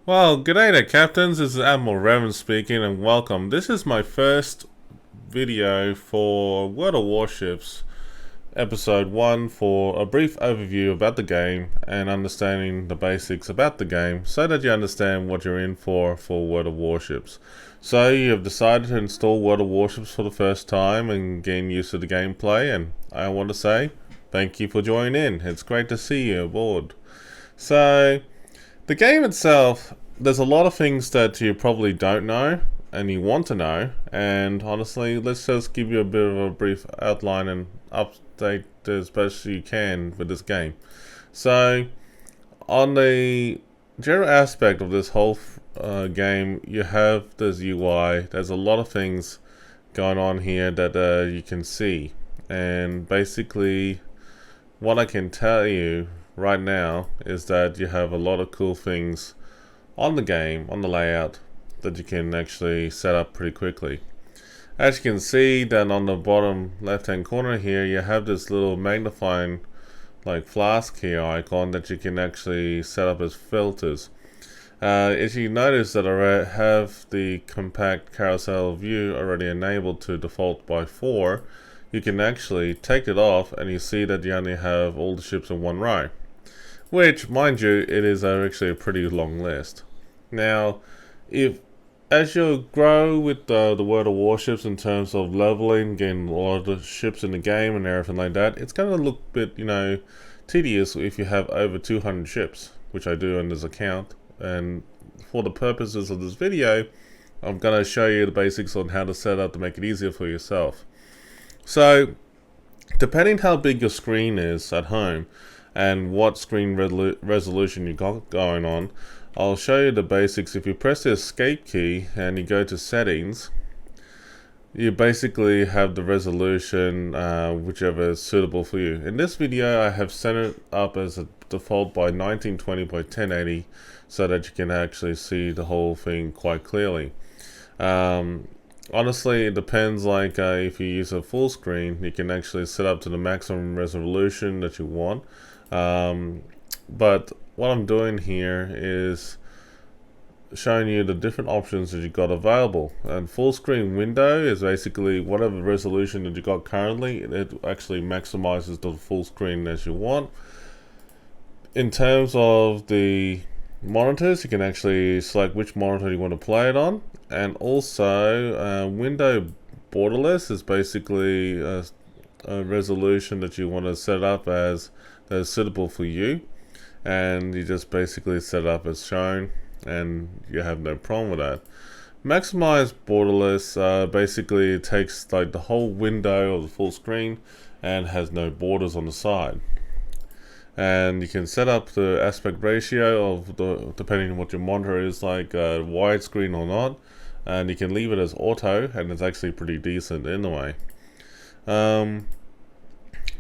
Well, g'day there, captains. This is Admiral Revan speaking, and welcome. This is my first video for World of Warships, Episode 1, for a brief overview about the game and understanding the basics about the game so that you understand what you're in for World of Warships. So, you have decided to install World of Warships for the first time and gain used to the gameplay, and I want to say thank you for joining in. It's great to see you aboard. So, the game itself, there's a lot of things that you probably don't know and you want to know, and honestly, let's just give you a bit of a brief outline and update as best you can with this game. So, on the general aspect of this whole game, you have this UI. There's a lot of things going on here that you can see, and basically, what I can tell you right now is that you have a lot of cool things on the game, on the layout, that you can actually set up pretty quickly. As you can see, then on the bottom left hand corner here, you have this little magnifying like flask here icon that you can actually set up as filters. If you notice that I have the compact carousel view already enabled to default by 4, you can actually take it off and you see that you only have all the ships in one row. Which, mind you, it is actually a pretty long list. Now, as you grow with the World of Warships in terms of leveling, getting a lot of the ships in the game and everything like that, it's going to look a bit, tedious if you have over 200 ships, which I do in this account. And for the purposes of this video, I'm going to show you the basics on how to set up to make it easier for yourself. So, depending how big your screen is at home, and what screen resolution you got going on, I'll show you the basics. If you press the escape key and you go to settings, you basically have the resolution whichever is suitable for you. In this video I have set it up as a default by 1920 by 1080 so that you can actually see the whole thing quite clearly. Honestly, it depends, if you use a full screen, you can actually set up to the maximum resolution that you want. But what I'm doing here is showing you the different options that you got available. And full screen window is basically whatever resolution that you got currently, it actually maximizes the full screen as you want. In terms of the monitors, you can actually select which monitor you want to play it on, and also window borderless is basically a resolution that you want to set up as that is suitable for you, and you just basically set up as shown and you have no problem with that. Maximize borderless basically takes like the whole window of the full screen and has no borders on the side. And you can set up the aspect ratio of depending on what your monitor is, like widescreen or not, and you can leave it as auto, and it's actually pretty decent in a way.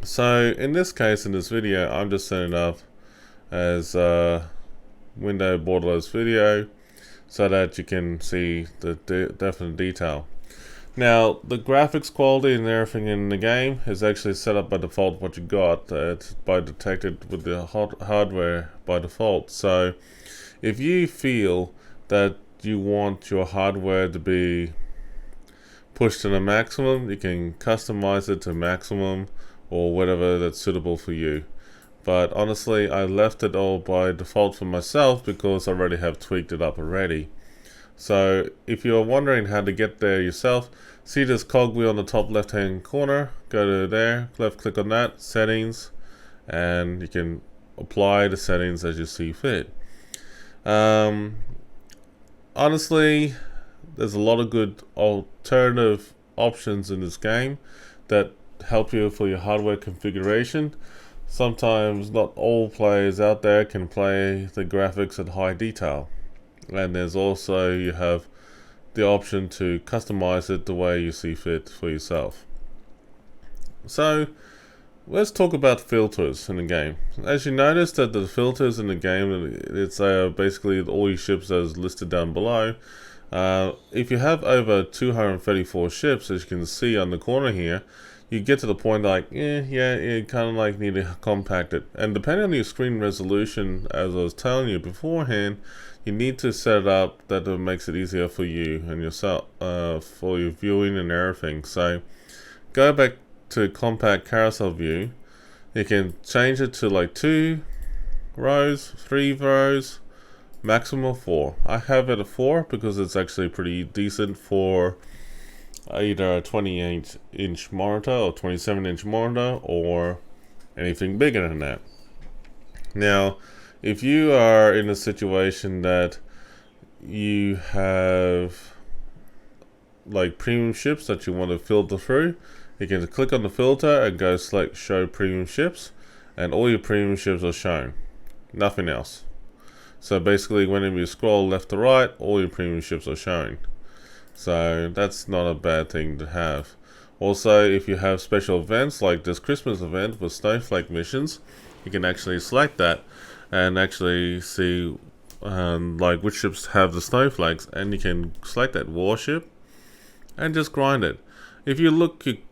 So in this case, in this video, I'm just setting it up as window borderless video so that you can see the definite detail. Now, the graphics quality and everything in the game is actually set up by default what you got. It's by detected with the hardware by default. So, if you feel that you want your hardware to be pushed to the maximum, you can customize it to maximum or whatever that's suitable for you. But honestly, I left it all by default for myself because I already have tweaked it up already. So if you're wondering how to get there yourself, see this cogwheel on the top left hand corner, go to there, left click on that, settings, and you can apply the settings as you see fit. Honestly, there's a lot of good alternative options in this game that help you for your hardware configuration. Sometimes not all players out there can play the graphics at high detail. And there's also, you have the option to customize it the way you see fit for yourself. So let's talk about filters in the game. As you notice that the filters in the game, it's basically all your ships as listed down below. If you have over 234 ships, as you can see on the corner here, you get to the point like, yeah, you kind of like need to compact it. And depending on your screen resolution, as I was telling you beforehand, you need to set it up that it makes it easier for you and yourself, for your viewing and everything. So go back to compact carousel view. You can change it to like 2 rows, 3 rows, maximum of 4. I have it at 4 because it's actually pretty decent for either a 28-inch monitor or 27-inch monitor or anything bigger than that. Now, if you are in a situation that you have like premium ships that you want to filter through, you can click on the filter and go select show premium ships, and all your premium ships are shown, nothing else. So basically whenever you scroll left to right, all your premium ships are showing. So that's not a bad thing to have. Also, if you have special events like this Christmas event with snowflake missions, you can actually select that and actually see like which ships have the snowflakes, and you can select that warship and just grind it. If you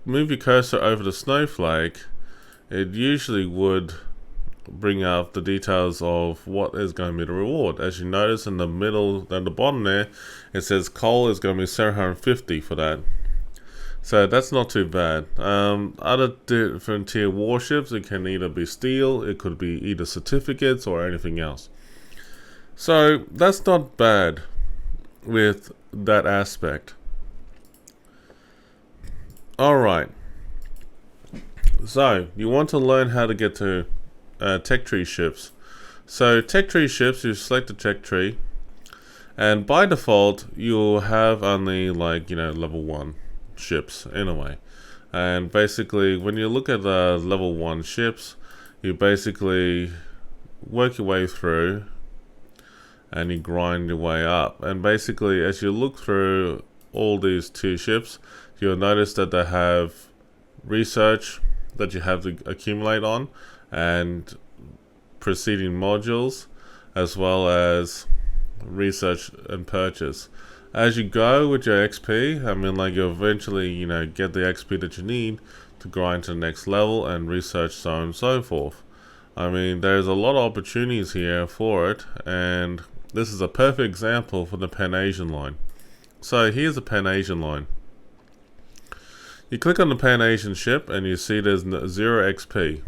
move your cursor over the snowflake, it usually would bring up the details of what is going to be the reward. As you notice in the middle and the bottom there, it says coal is going to be 750 for that. So that's not too bad. Other different tier warships, it can either be steel, it could be either certificates or anything else. So that's not bad with that aspect. Alright, so you want to learn how to get to tech tree ships. So tech tree ships, you select the tech tree, and by default you'll have only like level 1 ships anyway. And basically when you look at the level 1 ships, you basically work your way through and you grind your way up. And basically as you look through all these 2 ships, you'll notice that they have research that you have to accumulate on, and preceding modules, as well as research and purchase. As you go with your XP, I mean, like, you'll eventually, get the XP that you need to grind to the next level and research, so on and so forth. I mean, there's a lot of opportunities here for it, and this is a perfect example for the Pan-Asian line. So here's the Pan-Asian line. You click on the Pan-Asian ship and you see there's 0 XP.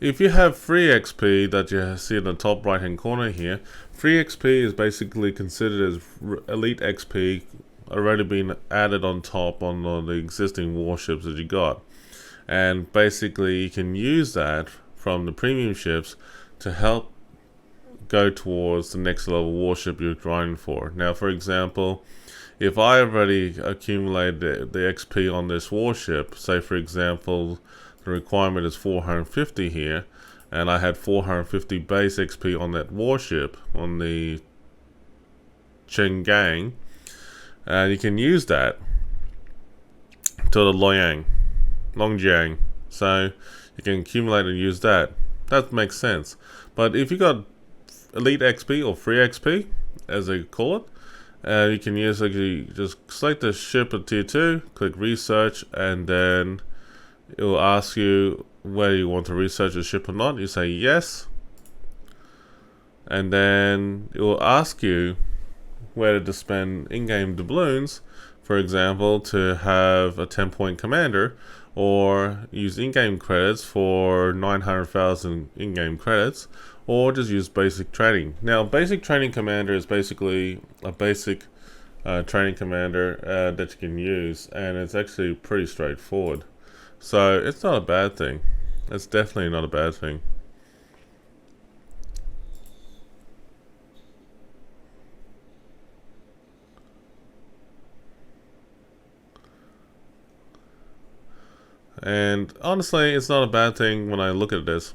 If you have free XP that you see in the top right hand corner here, free XP is basically considered as elite XP already been added on top on the existing warships that you got. And basically you can use that from the premium ships to help go towards the next level warship you're grinding for. Now, for example, if I already accumulated the XP on this warship, say for example the requirement is 450 here, and I had 450 base XP on that warship, on the Chenggang, and you can use that to the Longjiang, so you can accumulate and use that. That makes sense. But if you got elite XP or free XP, as they call it, you can use, just select the ship at tier 2, click research, and then it will ask you whether you want to research the ship or not. You say yes, and then it will ask you whether to spend in-game doubloons, for example, to have a 10-point commander, or use in-game credits for 900,000 in-game credits, or just use basic training. Now, basic training commander is basically a basic training commander that you can use, and it's actually pretty straightforward. So it's not a bad thing. It's definitely not a bad thing. And honestly, it's not a bad thing when I look at this.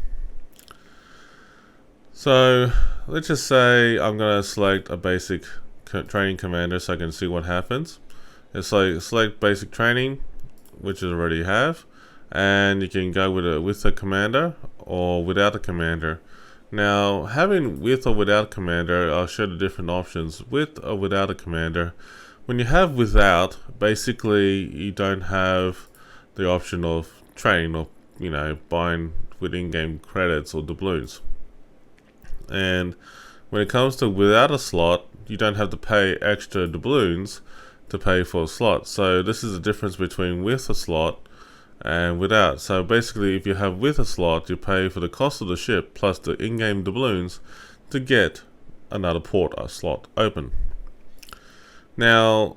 So let's just say I'm going to select a basic training commander so I can see what happens. It's like select basic training, which I already have, and you can go with a commander or without a commander. Now, having with or without commander, I'll show the different options. With or without a commander. When you have without, basically you don't have the option of trading or, you know, buying with in-game credits or doubloons. And when it comes to without a slot, you don't have to pay extra doubloons to pay for a slot. So this is the difference between with a slot and without. So basically, if you have with a slot, you pay for the cost of the ship plus the in-game doubloons to get another port or slot open. Now,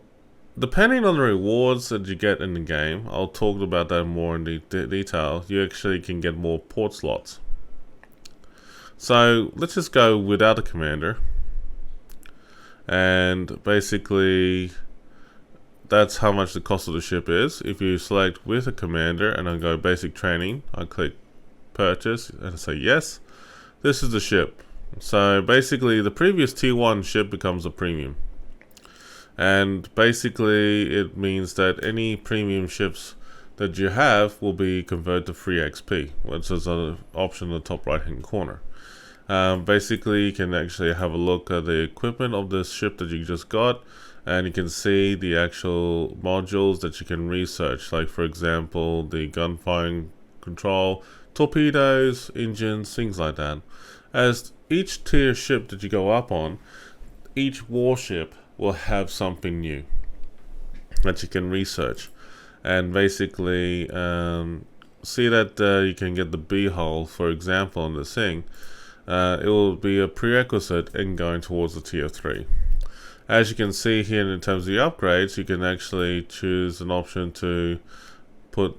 depending on the rewards that you get in the game, I'll talk about that more in detail, you actually can get more port slots. So let's just go without a commander, and basically that's how much the cost of the ship is. If you select with a commander and I go basic training, I click purchase and I say yes, this is the ship. So basically the previous tier 1 ship becomes a premium, and basically it means that any premium ships that you have will be converted to free XP, which is an option in the top right hand corner. Basically, you can actually have a look at the equipment of this ship that you just got, and you can see the actual modules that you can research, like for example the gunfiring control, torpedoes, engines, things like that. As each tier ship that you go up on, each warship will have something new that you can research, and basically see that you can get the B hull, for example, on this thing. It will be a prerequisite in going towards the tier 3. As you can see here in terms of the upgrades, you can actually choose an option to put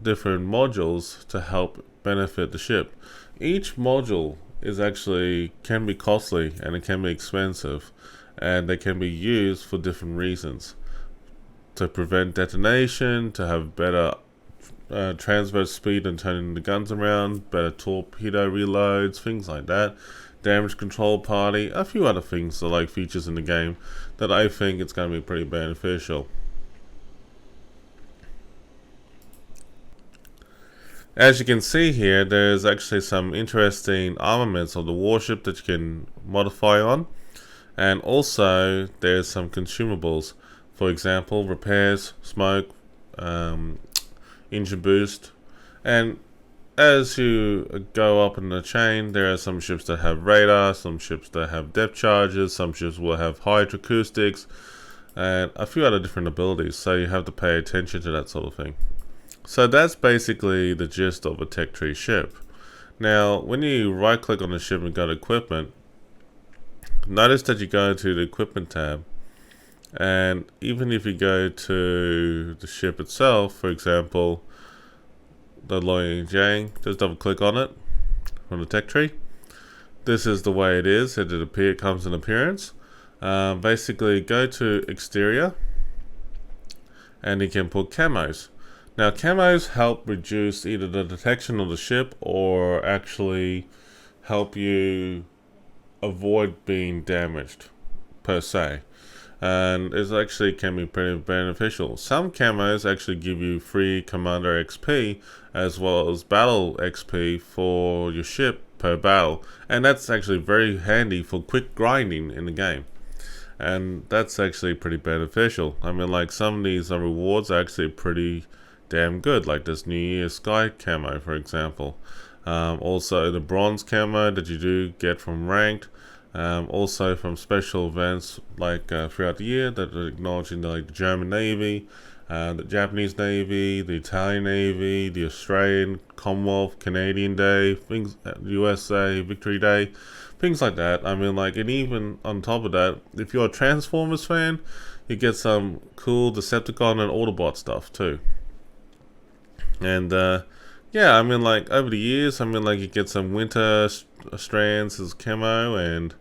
different modules to help benefit the ship. Each module is actually can be costly and it can be expensive, and they can be used for different reasons: to prevent detonation, to have better transfer speed and turning the guns around, better torpedo reloads, things like that, damage control party, a few other things that like features in the game that I think it's going to be pretty beneficial. As you can see here, there's actually some interesting armaments of the warship that you can modify on, and also there's some consumables, for example repairs, smoke, engine boost. And as you go up in the chain, there are some ships that have radar, some ships that have depth charges, some ships will have hydroacoustics, and a few other different abilities, so you have to pay attention to that sort of thing. So that's basically the gist of a tech tree ship. Now when you right click on the ship and go to equipment, notice that you go to the equipment tab, and even if you go to the ship itself, for example the Loyang Jang, just double click on it from the tech tree. This is the way it is. It comes in appearance. Basically go to exterior and you can put camos. Now camos help reduce either the detection of the ship or actually help you avoid being damaged per se, and it actually can be pretty beneficial. Some camos actually give you free commander XP as well as battle XP for your ship per battle, and that's actually very handy for quick grinding in the game, and that's actually pretty beneficial. I mean, like some of these rewards are actually pretty damn good, like this New Year Sky camo, for example. Also the bronze camo that you do get from ranked, also from special events like throughout the year that are acknowledging like the German Navy, the Japanese Navy, the Italian Navy, the Australian, Commonwealth, Canadian Day, things, USA Victory Day, things like that. I mean, like, and even on top of that, if you're a Transformers fan, you get some cool Decepticon and Autobot stuff too. And yeah, I mean, like over the years, I mean, like you get some winter strands as camo and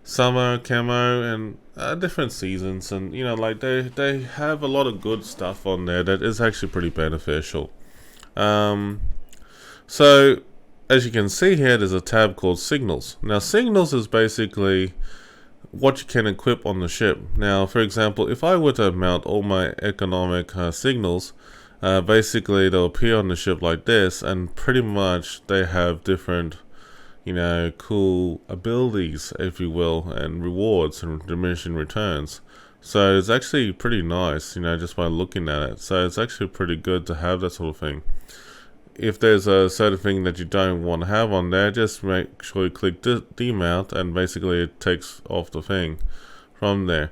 summer camo and different seasons, and you know, like they have a lot of good stuff on there that is actually pretty beneficial. So as you can see here, there's a tab called Signals. Now Signals is basically what you can equip on the ship. Now for example, if I were to mount all my economic signals, basically they'll appear on the ship like this, and pretty much they have different, you know, cool abilities, if you will, and rewards and diminishing returns. So it's actually pretty nice, just by looking at it. So it's actually pretty good to have that sort of thing. If there's a certain thing that you don't want to have on there, just make sure you click demount, and basically it takes off the thing from there.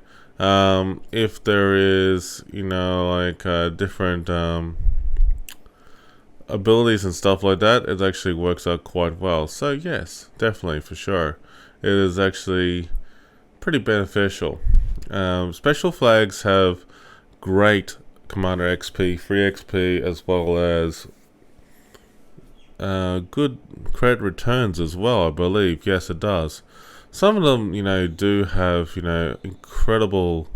If there is, different abilities and stuff like that, it actually works out quite well. So yes, definitely, for sure, it is actually pretty beneficial. Special flags have great Commander XP, free XP, as well as good credit returns as well, I believe. Yes, it does. Some of them, do have, incredible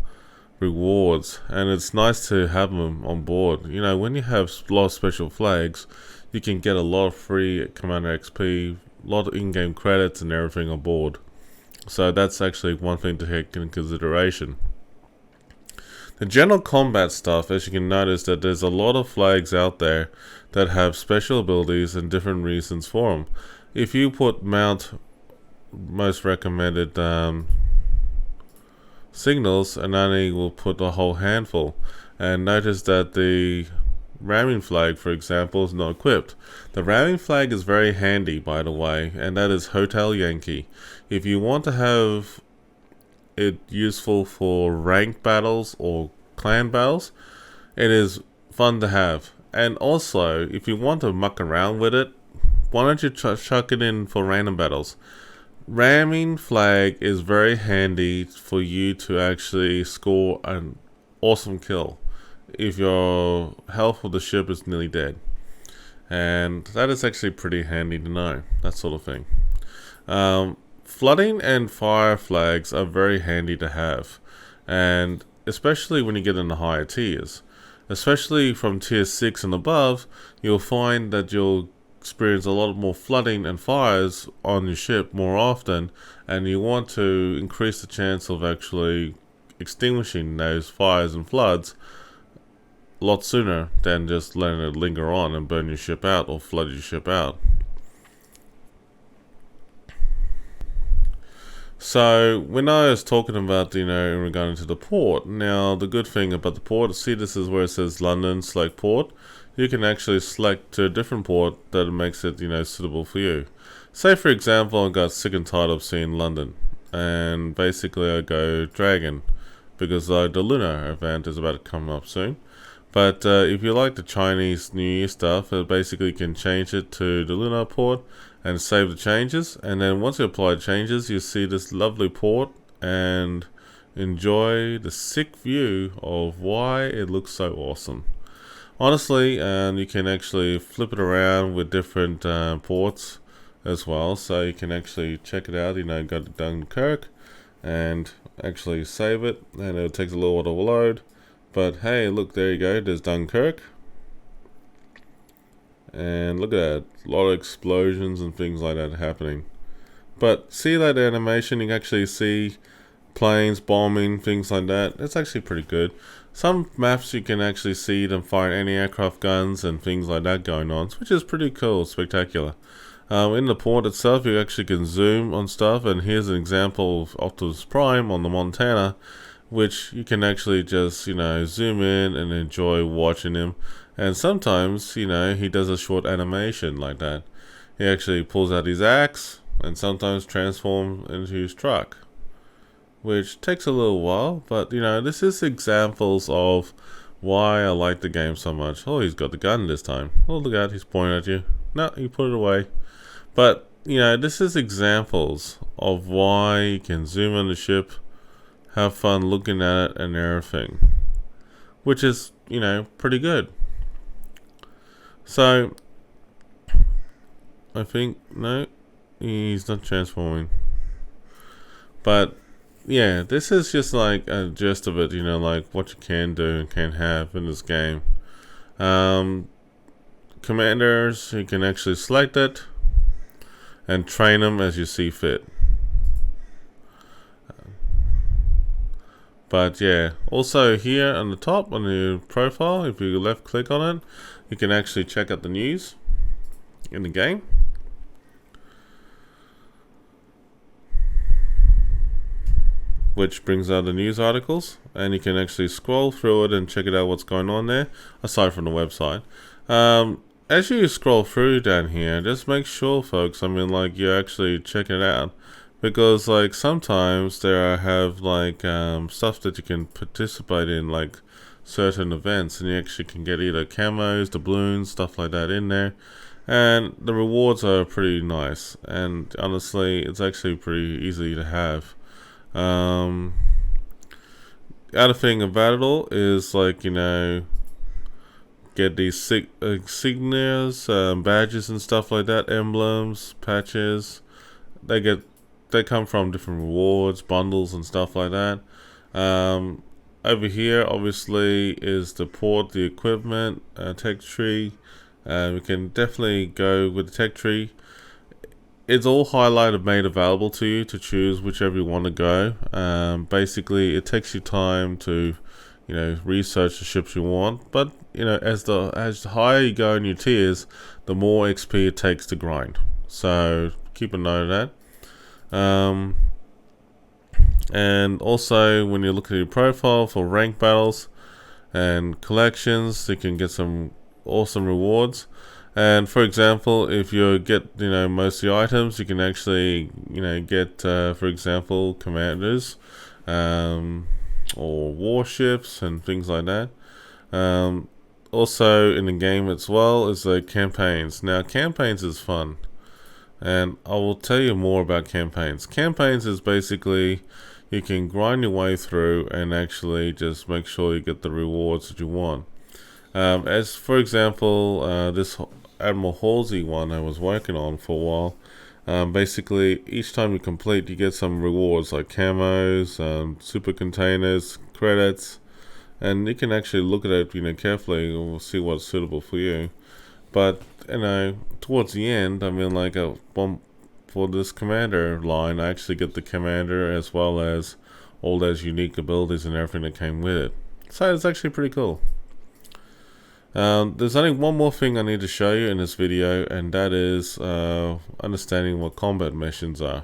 rewards, and it's nice to have them on board. When you have a lot of special flags, you can get a lot of free Commander XP, a lot of in-game credits and everything on board. So that's actually one thing to take into consideration. The general combat stuff, as you can notice, that there's a lot of flags out there that have special abilities and different reasons for them. If you put mount most recommended signals, and only will put a whole handful, and notice that the ramming flag, for example, is not equipped. The ramming flag is very handy, by the way, and that is Hotel Yankee. If you want to have it useful for ranked battles or clan battles, it is fun to have. And also, if you want to muck around with it, why don't you chuck it in for random battles? Ramming flag is very handy for you to actually score an awesome kill if your health of the ship is nearly dead. And that is actually pretty handy to know, that sort of thing. Flooding and fire flags are very handy to have, and especially when you get in the higher tiers. Especially from tier 6 and above, you'll find that you'll experience a lot more flooding and fires on your ship more often, and you want to increase the chance of actually extinguishing those fires and floods a lot sooner than just letting it linger on and burn your ship out or flood your ship out. So when I was talking about, in regarding to the port, now the good thing about the port, see, this is where it says London, select port. You can actually select to a different port that makes it, suitable for you. Say for example, I got sick and tired of seeing London, and basically I go Dragon, because the lunar event is about to come up soon. But if you like the Chinese New Year stuff, basically you can change it to the lunar port and save the changes, and then once you apply changes, you see this lovely port and enjoy the sick view of why it looks so awesome. Honestly, you can actually flip it around with different ports as well, so you can actually check it out. Got Dunkirk, and actually save it, and it takes a little while to load. But hey, look, there you go, there's Dunkirk. And look at that, a lot of explosions and things like that happening. But see that animation, you can actually see planes bombing, things like that. It's actually pretty good. Some maps you can actually see them firing anti-aircraft guns and things like that going on, which is pretty cool, spectacular. In the port itself, you actually can zoom on stuff, and here's an example of Optimus Prime on the Montana, which you can actually just, zoom in and enjoy watching him. And sometimes, he does a short animation like that. He actually pulls out his axe and sometimes transforms into his truck, which takes a little while, but this is examples of why I like the game so much. Oh, he's got the gun this time. Oh, look at, he's pointing at you. No, you put it away. But this is examples of why you can zoom on the ship, have fun looking at it and everything, which is pretty good. So I think, no, he's not transforming, but yeah, this is just like a gist of it, like what you can do and can have in this game. Commanders, you can actually select it and train them as you see fit. But yeah, also here on the top on the profile, if you left click on it, you can actually check out the news in the game. which brings out the news articles, and you can actually scroll through it and check it out what's going on there, aside from the website. As you scroll through down here, just make sure, folks, you actually check it out, because like sometimes there have stuff that you can participate in, like certain events, and you actually can get either camos, doubloons, stuff like that in there, and the rewards are pretty nice, and honestly it's actually pretty easy to have. Other thing about it all is, like, get these insignias, badges and stuff like that, emblems, patches. They come from different rewards, bundles and stuff like that. Over here obviously is the port, the equipment, tech tree. We can definitely go with the tech tree. It's all highlighted, made available to you to choose whichever you want to go. Basically it takes you time to research the ships you want, but as higher you go in your tiers, the more XP it takes to grind, so keep a note of that. And also when you look at your profile for rank battles and collections, you can get some awesome rewards. And for example, if you get most of the items, you can actually get for example commanders, or warships and things like that. Also in the game as well is the campaigns. Now campaigns is fun, and I will tell you more about campaigns. Campaigns is basically you can grind your way through and actually just make sure you get the rewards that you want. As for example, this Admiral Halsey one I was working on for a while. Basically each time you complete, you get some rewards like camos, super containers, credits, and you can actually look at it carefully and see what's suitable for you. But towards the end, for this commander line, I actually get the commander as well as all those unique abilities and everything that came with it, so it's actually pretty cool. There's only one more thing I need to show you in this video, and that is understanding what combat missions are.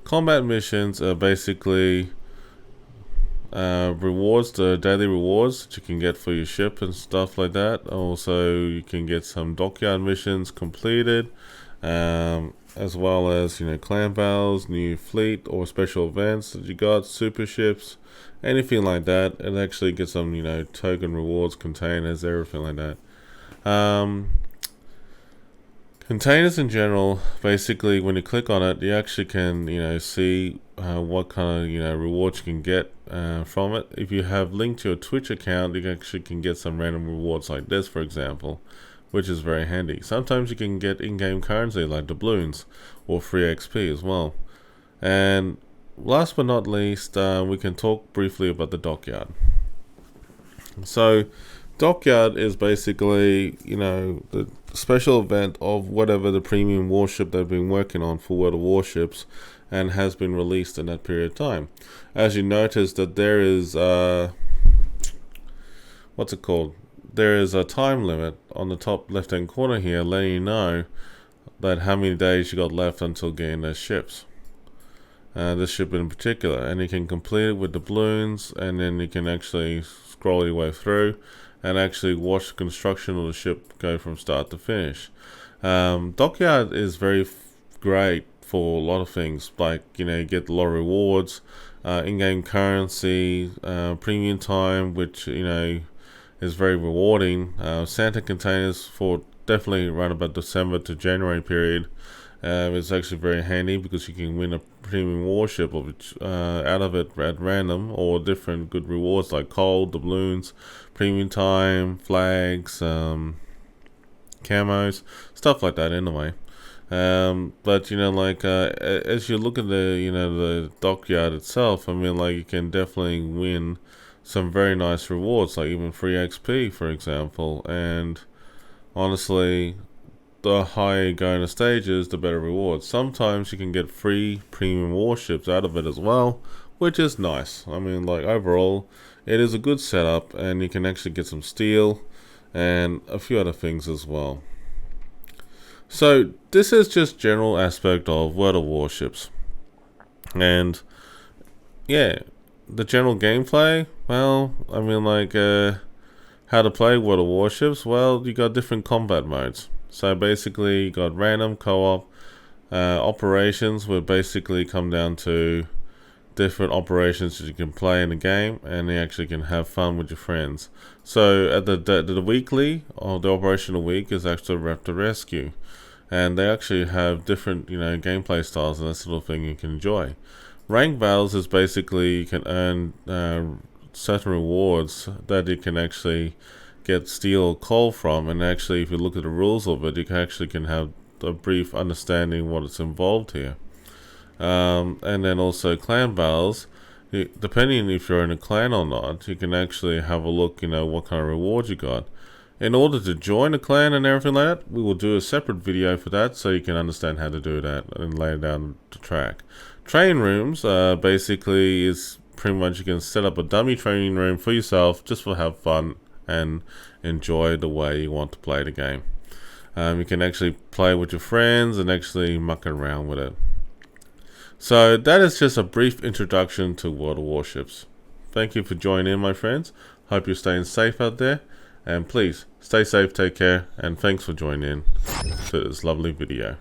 Combat missions are basically rewards, the daily rewards that you can get for your ship and stuff like that. Also you can get some dockyard missions completed, as well as clan battles, new fleet or special events that you got, super ships, anything like that. It actually gets some token rewards, containers, everything like that. Containers in general, basically when you click on it, you actually can see what kind of rewards you can get from it. If you have linked to your Twitch account, you actually can get some random rewards like this, for example, which is very handy. Sometimes you can get in-game currency like doubloons or free XP as well. And last but not least, we can talk briefly about the Dockyard. So Dockyard is basically the special event of whatever the premium warship they've been working on for World of Warships, and has been released in that period of time. As you notice that there is what's it called? There is a time limit on the top left hand corner here, letting you know that how many days you got left until getting those ships. This ship in particular, and you can complete it with the balloons, and then you can actually scroll your way through and actually watch the construction of the ship go from start to finish. Dockyard is very great for a lot of things, like you get a lot of rewards, in-game currency, premium time, which is very rewarding. Santa containers for definitely around about December to January period. It's actually very handy because you can win a premium warship out of it at random, or different good rewards like coal, doubloons, premium time, flags, camos, stuff like that anyway. But as you look at the Dockyard itself, you can definitely win some very nice rewards, like even free XP, for example. And honestly, the higher you go in the stages, the better rewards. Sometimes you can get free premium warships out of it as well, which is nice. Overall, it is a good setup, and you can actually get some steel and a few other things as well. So this is just general aspect of World of Warships, and yeah, the general gameplay, well, I mean, like, how to play World of Warships, well, you got different combat modes. So basically, you got random, co-op, operations, will basically come down to different operations that you can play in the game, and you actually can have fun with your friends. So at the weekly, or the operational week, is actually Raptor Rescue, and they actually have different, you know, gameplay styles and that sort of thing you can enjoy. Rank battles is basically you can earn certain rewards that you can actually get steel or coal from, and actually if you look at the rules of it, you can have a brief understanding what's involved here. And then also clan battles, depending if you're in a clan or not, you can actually have a look, you know, what kind of rewards you got. In order to join a clan and everything like that, we will do a separate video for that, so you can understand how to do that and lay down the track. Training rooms basically is pretty much you can set up a dummy training room for yourself just for have fun and enjoy the way you want to play the game. You can actually play with your friends and actually muck around with it. So that is just a brief introduction to World of Warships. Thank you for joining in, my friends. Hope you're staying safe out there. And please, stay safe, take care, and thanks for joining in to this lovely video.